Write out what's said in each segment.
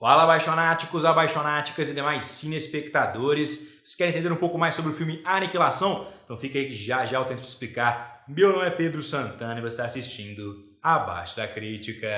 Fala, abaixonáticos, abaixonáticas e demais cinespectadores. Vocês querem entender um pouco mais sobre o filme Aniquilação? Então fica aí que já eu tento te explicar. Meu nome é Pedro Santana e você está assistindo Abaixo da Crítica.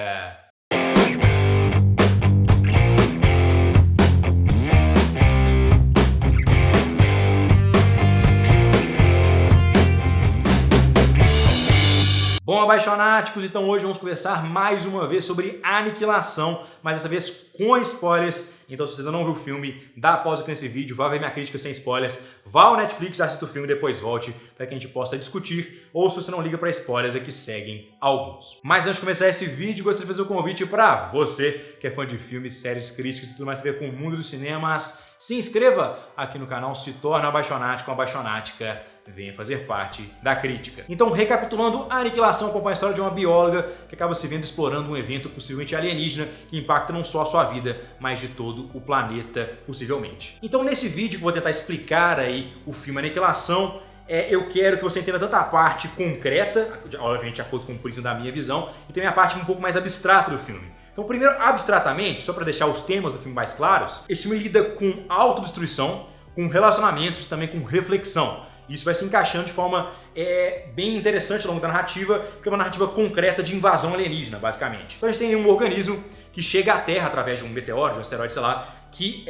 Bom, abaixonáticos, então hoje vamos conversar mais uma vez sobre Aniquilação, mas dessa vez com spoilers. Então se você ainda não viu o filme, dá pausa aqui nesse vídeo, vá ver minha crítica sem spoilers, vá ao Netflix, assista o filme e depois volte para que a gente possa discutir, ou se você não liga para spoilers, aqui seguem alguns. Mas antes de começar esse vídeo, gostaria de fazer um convite para você que é fã de filmes, séries, críticas e tudo mais a ver com o mundo dos cinemas. Se inscreva aqui no canal, se torne um abaixonático, uma abaixonática, venha fazer parte da crítica. Então, recapitulando, a Aniquilação acompanha a história de uma bióloga que acaba se vendo explorando um evento possivelmente alienígena que impacta não só a sua vida, mas de todo o planeta, possivelmente. Então, nesse vídeo que eu vou tentar explicar aí o filme Aniquilação, eu quero que você entenda tanto a parte concreta, obviamente de acordo com o prisma da minha visão, e também a parte um pouco mais abstrata do filme. Então, primeiro, abstratamente, só para deixar os temas do filme mais claros, esse filme lida com autodestruição, com relacionamentos, também com reflexão. Isso vai se encaixando de forma bem interessante ao longo da narrativa, que é uma narrativa concreta de invasão alienígena, basicamente. Então a gente tem um organismo que chega à Terra através de um meteoro, de um asteroide, sei lá, que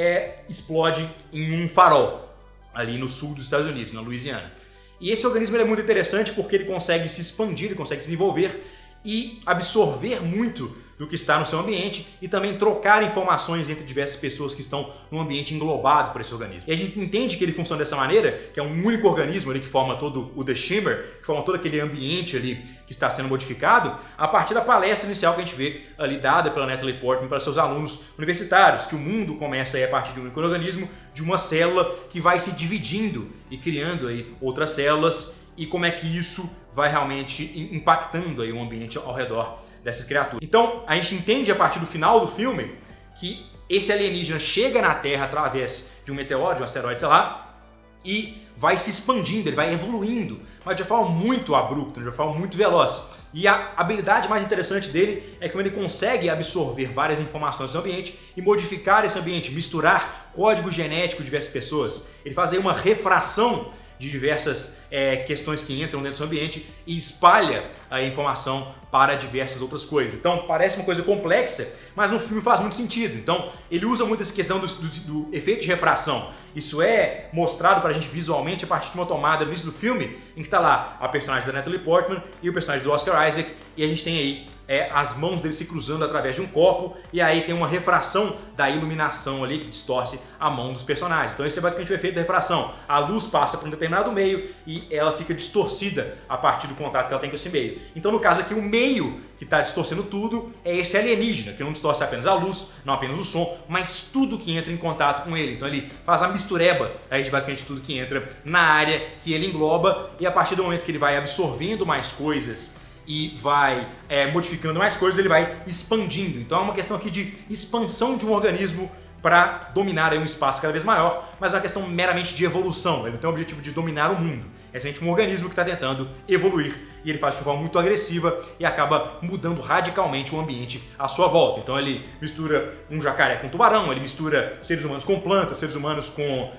explode em um farol, ali no sul dos Estados Unidos, na Louisiana. E esse organismo é muito interessante porque ele consegue se expandir, ele consegue se desenvolver e absorver muito do que está no seu ambiente e também trocar informações entre diversas pessoas que estão no ambiente englobado por esse organismo. E a gente entende que ele funciona dessa maneira, que é um único organismo ali que forma todo o The Shimmer, que forma todo aquele ambiente ali que está sendo modificado, a partir da palestra inicial que a gente vê ali dada pela Natalie Portman para seus alunos universitários, que o mundo começa aí a partir de um único organismo, de uma célula que vai se dividindo e criando aí outras células, e como é que isso vai realmente impactando aí o ambiente ao redor dessas criaturas. Então, a gente entende a partir do final do filme que esse alienígena chega na Terra através de um meteoro, de um asteroide, sei lá, e vai se expandindo, ele vai evoluindo, mas de uma forma muito abrupta, de uma forma muito veloz. E a habilidade mais interessante dele é como ele consegue absorver várias informações do ambiente e modificar esse ambiente, misturar código genético de diversas pessoas. Ele faz aí uma refração de diversas questões que entram dentro do seu ambiente e espalha a informação para diversas outras coisas. Então parece uma coisa complexa, mas no filme faz muito sentido. Então ele usa muito essa questão do efeito de refração. Isso é mostrado para a gente visualmente a partir de uma tomada no início do filme, em que está lá a personagem da Natalie Portman e o personagem do Oscar Isaac, e a gente tem aí as mãos dele se cruzando através de um copo, e aí tem uma refração da iluminação ali que distorce a mão dos personagens. Então esse é basicamente o efeito da refração. A luz passa por um determinado meio e ela fica distorcida a partir do contato que ela tem com esse meio. Então no caso aqui o meio que está distorcendo tudo é esse alienígena, que não distorce apenas a luz, não apenas o som, mas tudo que entra em contato com ele. Então ele faz a mistureba aí de basicamente tudo que entra na área que ele engloba, e a partir do momento que ele vai absorvendo mais coisas e vai modificando mais coisas, ele vai expandindo. Então é uma questão aqui de expansão de um organismo para dominar aí um espaço cada vez maior, mas é uma questão meramente de evolução. Ele não tem o objetivo de dominar o mundo. É simplesmente um organismo que está tentando evoluir, e ele faz de forma muito agressiva e acaba mudando radicalmente o ambiente à sua volta. Então ele mistura um jacaré com um tubarão, ele mistura seres humanos com plantas, seres humanos com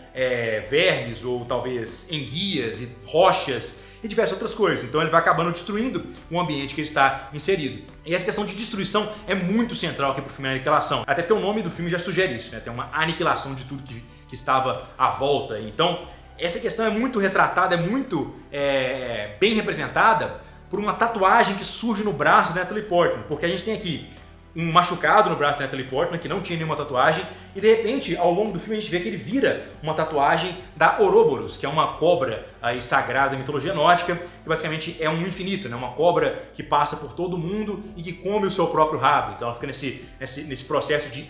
vermes ou talvez enguias e rochas e diversas outras coisas. Então ele vai acabando destruindo o ambiente que ele está inserido. E essa questão de destruição é muito central aqui para o filme Aniquilação, até porque o nome do filme já sugere isso, né? Tem uma aniquilação de tudo que estava à volta. Então essa questão é muito retratada, é muito bem representada por uma tatuagem que surge no braço da Natalie Portman, porque a gente tem aqui um machucado no braço da Natalie Portman, que não tinha nenhuma tatuagem, e de repente, ao longo do filme, a gente vê que ele vira uma tatuagem da Ouroboros, que é uma cobra aí sagrada da mitologia nórdica, que basicamente é um infinito, né? Uma cobra que passa por todo mundo e que come o seu próprio rabo. Então ela fica nesse processo de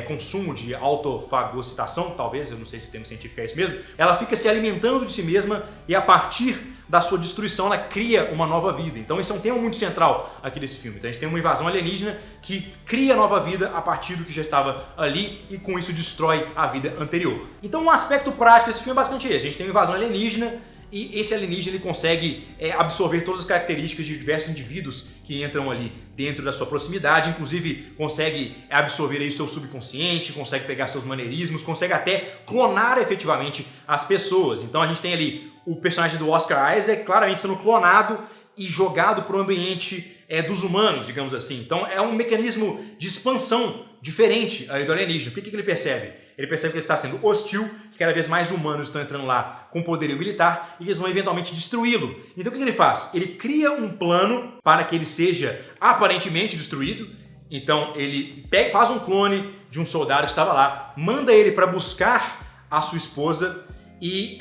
consumo, de autofagocitação, talvez, eu não sei se o termo científico é esse mesmo. Ela fica se alimentando de si mesma e a partir da sua destruição ela cria uma nova vida. Então esse é um tema muito central aqui desse filme. Então a gente tem uma invasão alienígena que cria nova vida a partir do que já estava ali e com isso destrói a vida anterior. Então um aspecto prático desse filme é basicamente esse. A gente tem uma invasão alienígena e esse alienígena ele consegue absorver todas as características de diversos indivíduos que entram ali dentro da sua proximidade, inclusive consegue absorver aí seu subconsciente, consegue pegar seus maneirismos, consegue até clonar efetivamente as pessoas. Então a gente tem ali o personagem do Oscar Isaac claramente sendo clonado e jogado para o ambiente dos humanos, digamos assim. Então é um mecanismo de expansão diferente aí do alienígena. O que ele percebe? Ele percebe que ele está sendo hostil, que cada vez mais humanos estão entrando lá com poderio militar e que eles vão eventualmente destruí-lo. Então o que ele faz? Ele cria um plano para que ele seja aparentemente destruído. Então ele faz um clone de um soldado que estava lá, manda ele para buscar a sua esposa e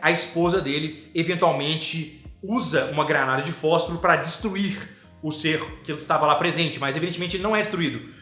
a esposa dele eventualmente usa uma granada de fósforo para destruir o ser que estava lá presente, mas evidentemente ele não é destruído.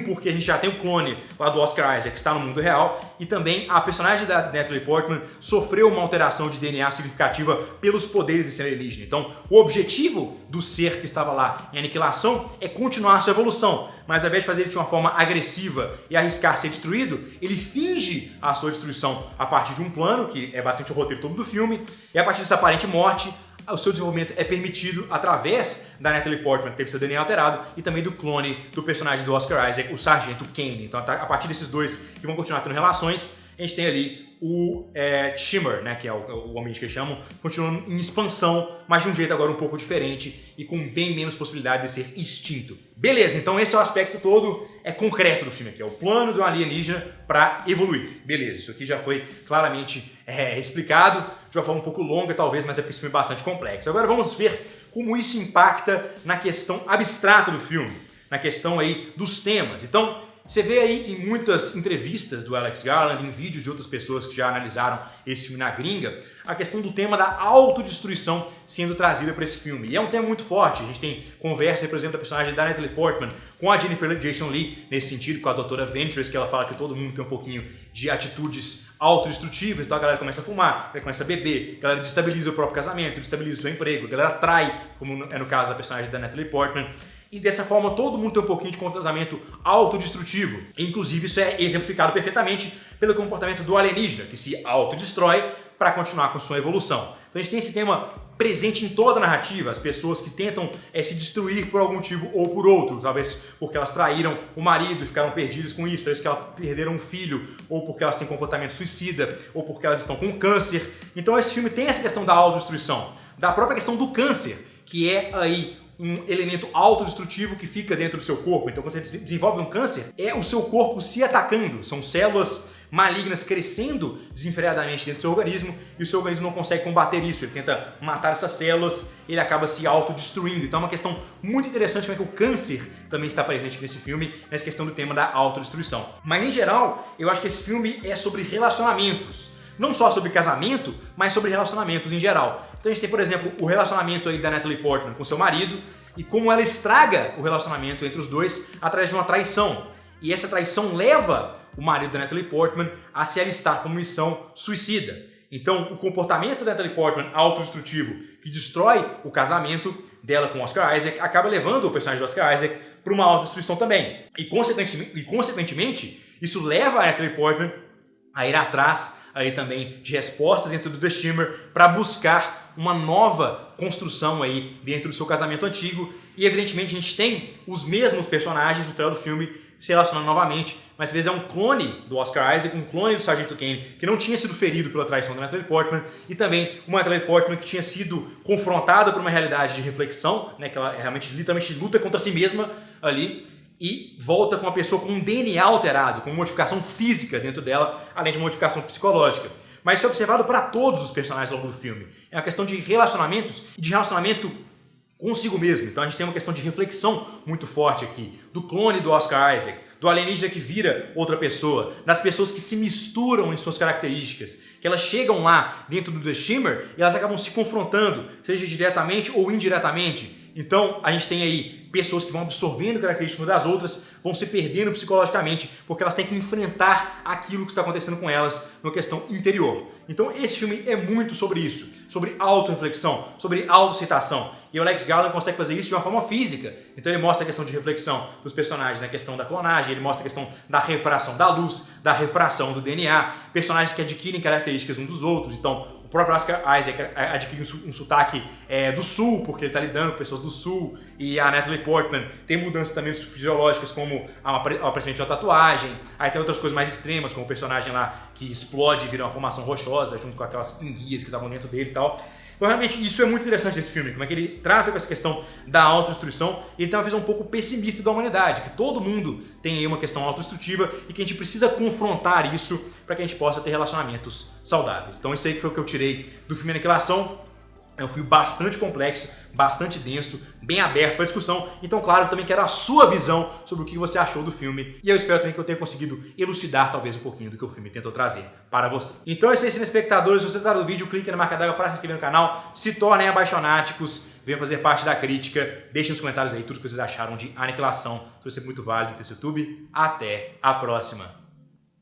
Porque a gente já tem o clone lá do Oscar Isaac que está no mundo real e também a personagem da Natalie Portman sofreu uma alteração de DNA significativa pelos poderes desse alienígena. Então, o objetivo do ser que estava lá em Aniquilação é continuar sua evolução, mas ao invés de fazer isso de uma forma agressiva e arriscar ser destruído, ele finge a sua destruição a partir de um plano, que é bastante o roteiro todo do filme, e a partir dessa aparente morte, o seu desenvolvimento é permitido através da Natalie Portman, que teve seu DNA alterado, e também do clone do personagem do Oscar Isaac, o Sargento Kane. Então, a partir desses dois que vão continuar tendo relações, a gente tem ali o Shimmer, né, que é o ambiente que eles chamam, continuando em expansão, mas de um jeito agora um pouco diferente e com bem menos possibilidade de ser extinto. Beleza, então esse é o aspecto todo concreto do filme aqui, é o plano do alienígena para evoluir. Beleza, isso aqui já foi claramente explicado de uma forma um pouco longa talvez, mas é porque esse filme é bastante complexo. Agora vamos ver como isso impacta na questão abstrata do filme, na questão aí dos temas. Então, você vê aí em muitas entrevistas do Alex Garland, em vídeos de outras pessoas que já analisaram esse filme na gringa, a questão do tema da autodestruição sendo trazida para esse filme. E é um tema muito forte. A gente tem conversa, por exemplo, da personagem da Natalie Portman com a Jennifer Jason Leigh, nesse sentido, com a doutora Ventress, que ela fala que todo mundo tem um pouquinho de atitudes autodestrutivas, então a galera começa a fumar, a galera começa a beber, a galera destabiliza o próprio casamento, destabiliza o seu emprego, a galera trai, como é no caso da personagem da Natalie Portman. E dessa forma todo mundo tem um pouquinho de comportamento autodestrutivo. Inclusive isso é exemplificado perfeitamente pelo comportamento do alienígena, que se autodestrói para continuar com sua evolução. Então a gente tem esse tema presente em toda a narrativa, as pessoas que tentam se destruir por algum motivo ou por outro, talvez porque elas traíram o marido e ficaram perdidas com isso, talvez que elas perderam um filho, ou porque elas têm comportamento suicida, ou porque elas estão com câncer. Então esse filme tem essa questão da autodestruição, da própria questão do câncer, que é aí um elemento autodestrutivo que fica dentro do seu corpo. Então quando você desenvolve um câncer, é o seu corpo se atacando, são células malignas crescendo desenfreadamente dentro do seu organismo e o seu organismo não consegue combater isso, ele tenta matar essas células, ele acaba se autodestruindo. Então é uma questão muito interessante como é que o câncer também está presente nesse filme, nessa questão do tema da autodestruição. Mas em geral, eu acho que esse filme é sobre relacionamentos, não só sobre casamento, mas sobre relacionamentos em geral. Então a gente tem, por exemplo, o relacionamento aí da Natalie Portman com seu marido e como ela estraga o relacionamento entre os dois através de uma traição. E essa traição leva o marido da Natalie Portman a se alistar como missão suicida. Então, o comportamento da Natalie Portman autodestrutivo, que destrói o casamento dela com Oscar Isaac, acaba levando o personagem do Oscar Isaac para uma autodestruição também. E, consequentemente, isso leva a Natalie Portman a ir atrás aí também de respostas dentro do The Shimmer para buscar uma nova construção aí dentro do seu casamento antigo. E, evidentemente, a gente tem os mesmos personagens no final do filme se relacionando novamente, mas às vezes é um clone do Oscar Isaac, um clone do Sargento Kane, que não tinha sido ferido pela traição da Natalie Portman, e também uma Natalie Portman que tinha sido confrontada por uma realidade de reflexão, né, que ela realmente, literalmente luta contra si mesma ali, e volta com uma pessoa com um DNA alterado, com uma modificação física dentro dela, além de uma modificação psicológica. Mas isso é observado para todos os personagens ao longo do filme. É uma questão de relacionamentos e de relacionamento consigo mesmo. Então a gente tem uma questão de reflexão muito forte aqui, do clone do Oscar Isaac, do alienígena que vira outra pessoa, das pessoas que se misturam em suas características, que elas chegam lá dentro do The Shimmer e elas acabam se confrontando, seja diretamente ou indiretamente. Então a gente tem aí pessoas que vão absorvendo características das outras, vão se perdendo psicologicamente, porque elas têm que enfrentar aquilo que está acontecendo com elas numa questão interior. Então esse filme é muito sobre isso, sobre auto-reflexão, sobre autocitação. E o Alex Garland consegue fazer isso de uma forma física. Então ele mostra a questão de reflexão dos personagens, a questão da clonagem, ele mostra a questão da refração da luz, da refração do DNA, personagens que adquirem características uns dos outros. Então próprio Oscar Isaac adquire um sotaque do sul, porque ele está lidando com pessoas do sul, e a Natalie Portman tem mudanças também fisiológicas, como o aparecimento de uma tatuagem, aí tem outras coisas mais extremas, como o personagem lá que explode e vira uma formação rochosa, junto com aquelas enguias que estavam dentro dele e tal. Então, realmente, isso é muito interessante nesse filme, como é que ele trata com essa questão da autodestruição e ele tem uma visão um pouco pessimista da humanidade, que todo mundo tem aí uma questão autodestrutiva e que a gente precisa confrontar isso para que a gente possa ter relacionamentos saudáveis. Então, isso aí foi o que eu tirei do filme Aniquilação. É um filme bastante complexo, bastante denso, bem aberto para discussão. Então, claro, eu também quero a sua visão sobre o que você achou do filme. E eu espero também que eu tenha conseguido elucidar talvez um pouquinho do que o filme tentou trazer para você. Então é isso aí, cinespectadores. Se você gostou do vídeo, clique na marca d'água para se inscrever no canal. Se tornem abaixonáticos, venham fazer parte da crítica. Deixem nos comentários aí tudo que vocês acharam de Aniquilação. Isso vai ser muito válido desse YouTube. Até a próxima.